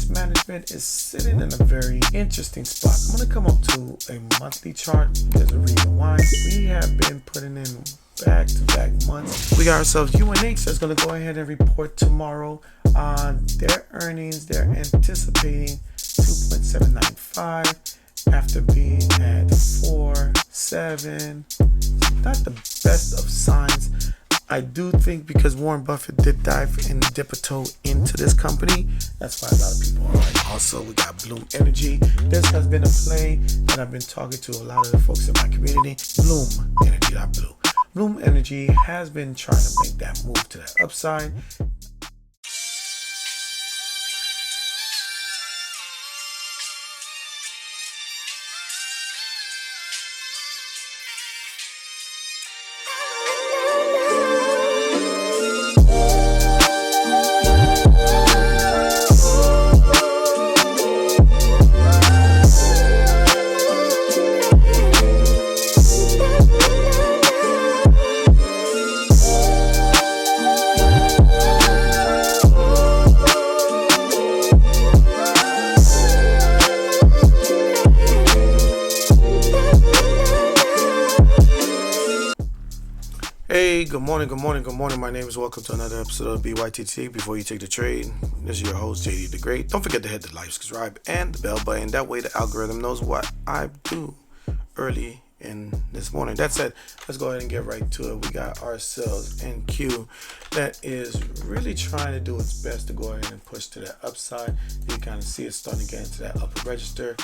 Waste Management is sitting in a very interesting spot. I'm going to come up to a monthly chart. There's a reason why. We have been putting in back-to-back months. We got ourselves UNH that's going to go ahead and report tomorrow on their earnings. They're anticipating 2.795 after being at 4.7. Not the best of signs. I do think because Warren Buffett did dive and dip a toe into this company, that's why a lot of people are like. Also, we got Bloom Energy. This has been a play that I've been talking to a lot of the folks in my community. Bloom Energy, not Blue. Bloom Energy has been trying to make that move to the upside. Hey, good morning. My name is welcome to another episode of BYTT. Before you take the trade, this is your host, JD the Great. Don't forget to hit the like, subscribe, and the bell button. That way the algorithm knows what I do early in this morning. That said, let's go ahead and get right to it. We got ourselves NQ that is really trying to do its best to go ahead and push to that upside. You kind of see it starting to get into that upper register.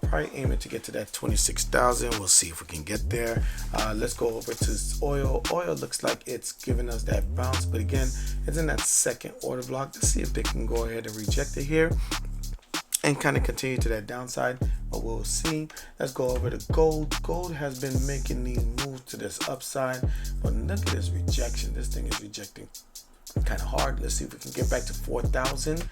Probably aiming to get to that 26,000. We'll see if we can get there. Let's go over to oil. Oil looks like it's giving us that bounce, but again, it's in that second order block. Let's see if they can go ahead and reject it here and kind of continue to that downside, but we'll see. Let's go over to gold. Gold has been making these moves to this upside, but look at this rejection. This thing is rejecting kind of hard. Let's see if we can get back to 4,000.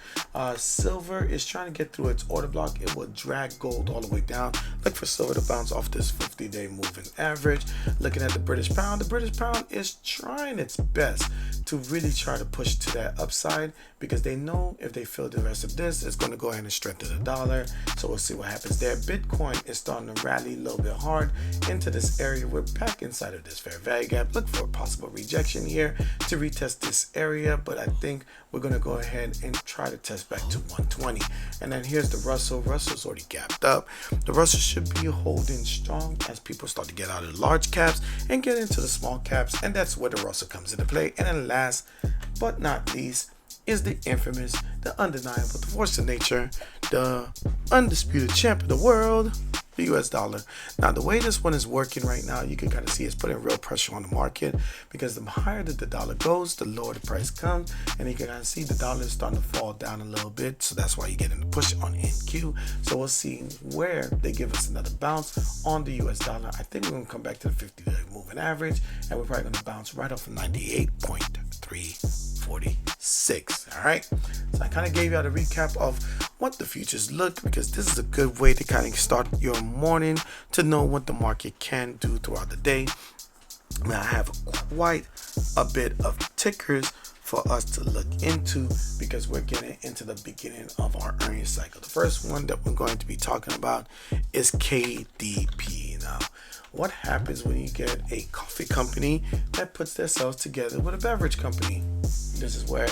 Silver is trying to get through its order block. It will drag gold all the way down. Look for silver to bounce off this 50-day moving average. Looking at the British pound, the British pound is trying its best to really try to push to that upside because they know if they fill the rest of this, it's going to go ahead and strengthen the dollar. So we'll see what happens there. Bitcoin is starting to rally a little bit hard into this area. We're back inside of this fair value gap. Look for a possible rejection here to retest this area, but I think we're going to go ahead and try to test back to 120. And then here's the Russell. Russell's already gapped up. The Russell should be holding strong as people start to get out of the large caps and get into the small caps, and that's where the Russell comes into play. And then last but not least is the infamous, the undeniable, the force of nature, the undisputed champ of the world, the US dollar. Now, the way this one is working right now, you can kind of see it's putting real pressure on the market because the higher that the dollar goes, the lower the price comes, and you can kind of see the dollar is starting to fall down a little bit. So that's why you're getting the push on NQ. So we'll see where they give us another bounce on the US dollar. I think we're going to come back to the 50-day moving average, and we're probably going to bounce right off of 98.346. All right. So I kind of gave you the recap of what the futures look, because this is a good way to kind of start your morning to know what the market can do throughout the day. Now, I have quite a bit of tickers for us to look into because we're getting into the beginning of our earnings cycle. The first one that we're going to be talking about is KDP. Now, what happens when you get a coffee company that puts themselves together with a beverage company? This is where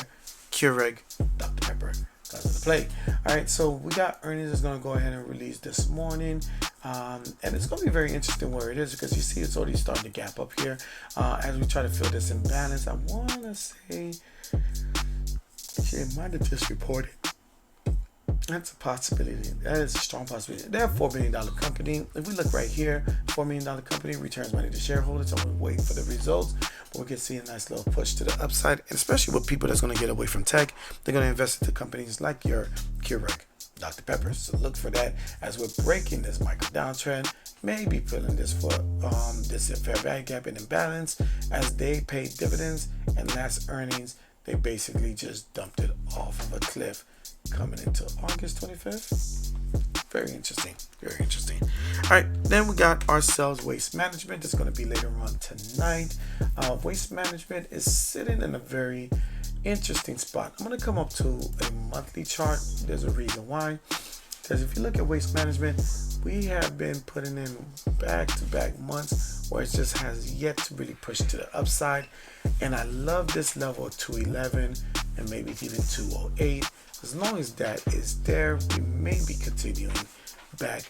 Keurig Dr. Pepper comes into play. All right, so we got earnings that's going to go ahead and release this morning. And it's going to be very interesting where it is because you see it's already starting to gap up here as we try to fill this imbalance. I want to say it might have just reported. That's a possibility. That is a strong possibility. They're a $4 million company. If we look right here, $4 million company returns money to shareholders. I'm going to wait for the results. But we can see a nice little push to the upside, and especially with people that's going to get away from tech. They're going to invest into companies like your Keurig Dr. Pepper. So look for that as we're breaking this micro downtrend. Maybe filling this for this fair value gap and imbalance as they pay dividends and last earnings. They basically just dumped it off of a cliff coming into August 25th. Very interesting. Very interesting. All right. Then we got ourselves Waste Management. It's going to be later on tonight. Waste Management is sitting in a very interesting spot. I'm going to come up to a monthly chart. There's a reason why. Because if you look at waste management, we have been putting in back-to-back months where it just has yet to really push to the upside. And I love this level of 211 and maybe even 208. As long as that is there, we may be continuing back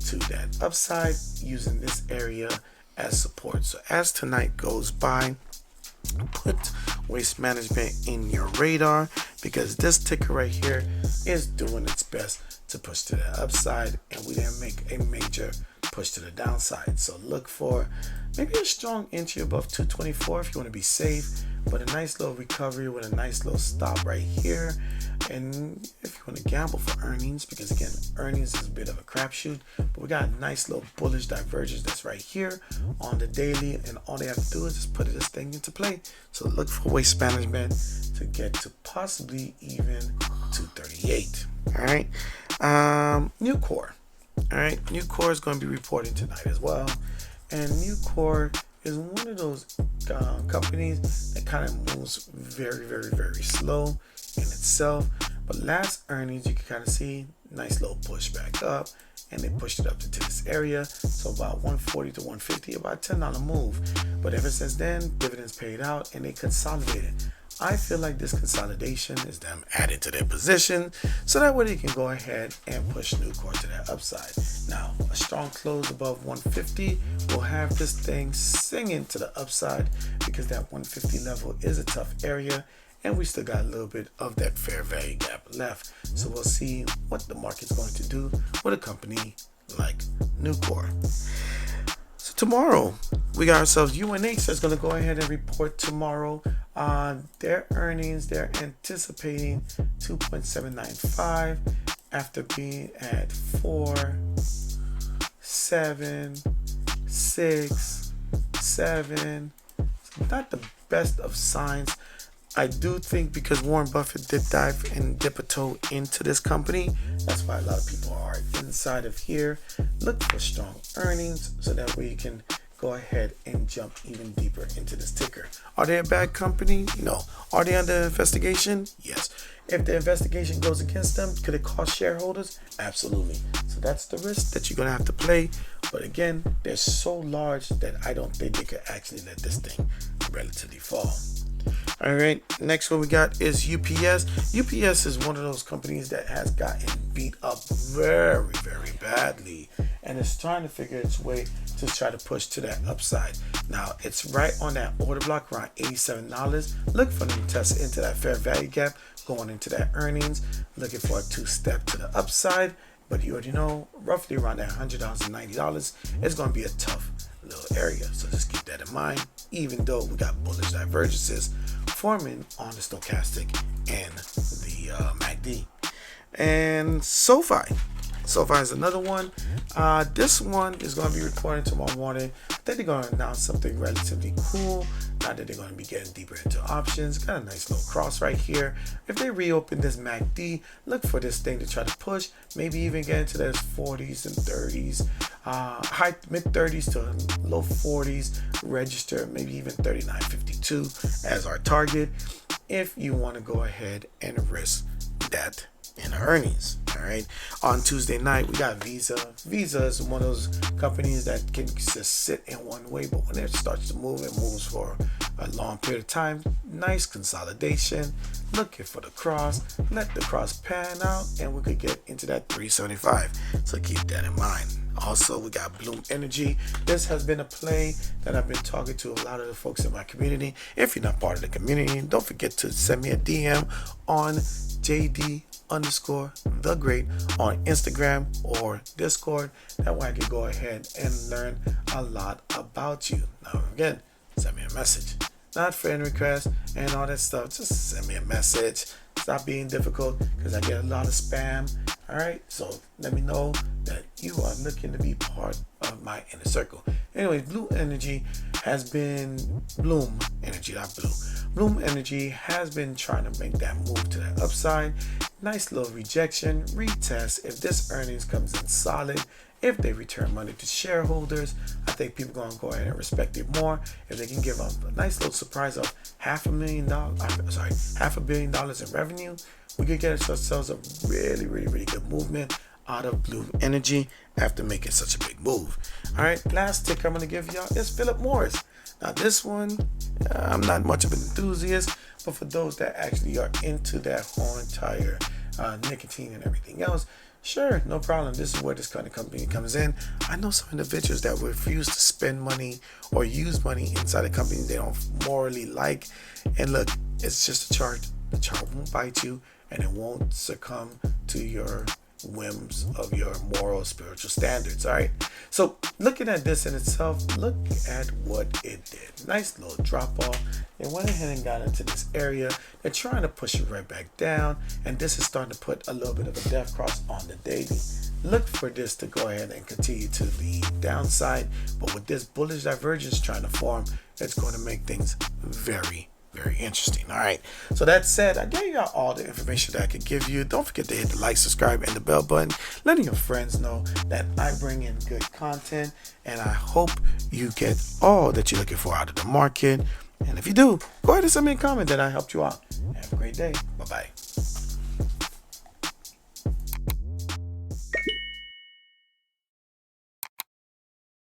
to that upside using this area as support. So as tonight goes by, put waste management in your radar, because this ticker right here is doing its best to push to the upside, and we didn't make a major push to the downside. So look for maybe a strong entry above 224 if you want to be safe, but a nice little recovery with a nice little stop right here. And if you want to gamble for earnings, because again, earnings is a bit of a crapshoot, but we got a nice little bullish divergence that's right here on the daily, and all they have to do is just put this thing into play. So look for waste management to get to possibly even 238. All right. DYOR. All right. DYOR is going to be reporting tonight as well. And DYOR is one of those companies that kind of moves very, very, very slow in itself. But last earnings, you can kind of see nice little push back up, and they pushed it up into this area. So about 140 to 150, about a $10 move. But ever since then, dividends paid out and they consolidated. I feel like this consolidation is them adding to their position, so that way they can go ahead and push DYOR to that upside. Now, a strong close above 150 will have this thing singing to the upside, because that 150 level is a tough area, and we still got a little bit of that fair value gap left. So we'll see what the market's going to do with a company like DYOR. So tomorrow, we got ourselves UNH that's going to go ahead and report tomorrow on their earnings. They're anticipating 2.795 after being at 4, 7, 6, 7. Not the best of signs. I do think because Warren Buffett did dive and dip a toe into this company, that's why a lot of people are inside of here. Look for strong earnings so that way you can go ahead and jump even deeper into this ticker. Are they a bad company? No. Are they under investigation? Yes. If the investigation goes against them, could it cost shareholders? Absolutely. So that's the risk that you're going to have to play. But again, they're so large that I don't think they could actually let this thing relatively fall. All right, next one we got is UPS. UPS is one of those companies that has gotten beat up very, very badly, and it's trying to figure its way to try to push to that upside. Now, it's right on that order block around $87. Look for them to test into that fair value gap going into that earnings, looking for a two-step to the upside. But you already know, roughly around that $100 and $90 is going to be a tough little area. So just keep that in mind, even though we got bullish divergences forming on the stochastic and the MACD. And SoFi is another one. This one is going to be reporting tomorrow morning. I think they're going to announce something relatively cool. Now that they're going to be getting deeper into options. Got a nice little cross right here. If they reopen this MACD, look for this thing to try to push. Maybe even get into those 40s and 30s. High mid 30s to low 40s. Register maybe even 39.52 as our target. If you want to go ahead and risk that in earnings. All right. On Tuesday night, we got Visa. Visa is one of those companies that can just sit in one way, but when it starts to move, it moves for a long period of time. Nice consolidation. Looking for the cross. Let the cross pan out, and we could get into that 375. So keep that in mind. Also, we got Bloom Energy. This has been a play that I've been talking to a lot of the folks in my community. If you're not part of the community, don't forget to send me a DM on JD_the Great on Instagram or Discord. That way I can go ahead and learn a lot about you. Now again, send me a message. Not friend requests and all that stuff. Just send me a message. Stop being difficult, because I get a lot of spam. All right, so let me know that you are looking to be part of my inner circle. Anyway, Bloom Energy has been Bloom Energy has been trying to make that move to that upside. Nice little rejection, retest. If this earnings comes in solid, if they return money to shareholders, I think people are going to go ahead and respect it more. If they can give them a nice little surprise of $500 million in revenue, we could get ourselves a really, really, really good movement out of Blue Energy after making such a big move. All right, last ticker I'm going to give y'all is Philip Morris. Now this one, I'm not much of an enthusiast, but for those that actually are into that whole entire nicotine and everything else, sure, no problem. This is where this kind of company comes in. I know some individuals that refuse to spend money or use money inside a company they don't morally like. And look, it's just a chart. The chart won't bite you, and it won't succumb to your whims of your moral spiritual standards. All right, so looking at this in itself, look at what it did. Nice little drop off. It went ahead and got into this area. They're trying to push it right back down, and this is starting to put a little bit of a death cross on the daily. Look for this to go ahead and continue to the downside, but with this bullish divergence trying to form, it's going to make things very interesting. All right, so that said, I gave y'all all the information that I could give you. Don't forget to hit the like, subscribe, and the bell button, letting your friends know that I bring in good content, and I hope you get all that you're looking for out of the market. And if you do, go ahead and send me a comment that I helped you out. Have a great day. Bye-bye.